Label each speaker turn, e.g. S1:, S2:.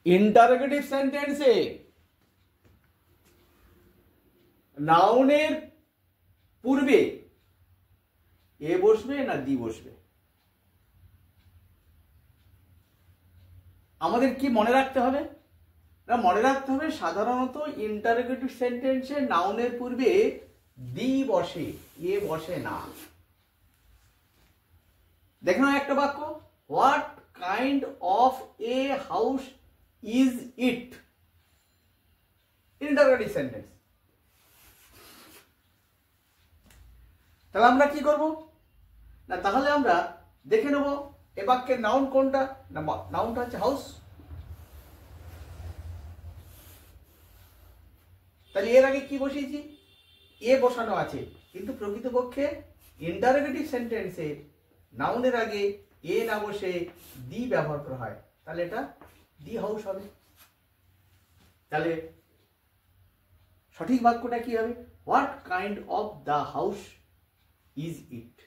S1: Interrogative সেন্টেন্সে নাউনের পূর্বে এ বসবে না দি বসবে? আমাদের কি মনে রাখতে হবে? না, মনে রাখতে হবে সাধারণত ইন্টারোগেটিভ সেন্টেন্সে নাউনের পূর্বে দি বসে, এ বসে না। দেখো না একটা বাক্য, what kind of a house is it? Interrogative sentence. তাহলে আমরা কি করব? না, তাহলে আমরা দেখে নেব এ বাক্যের নাউন কোনটা। না, নাউনটা হচ্ছে হাউস। তাহলে এর আগে কি বসিয়েছি? এ বসানো আছে, কিন্তু প্রকৃতপক্ষে ইন্টারোগেটিভ সেন্টেন্সে নাউনের আগে এ না বসে দি ব্যবহার করা হয়, তাহলে এটা দি হাউস হবে। তাহলে সঠিক বাক্যটা কি হবে? What kind of the house is it.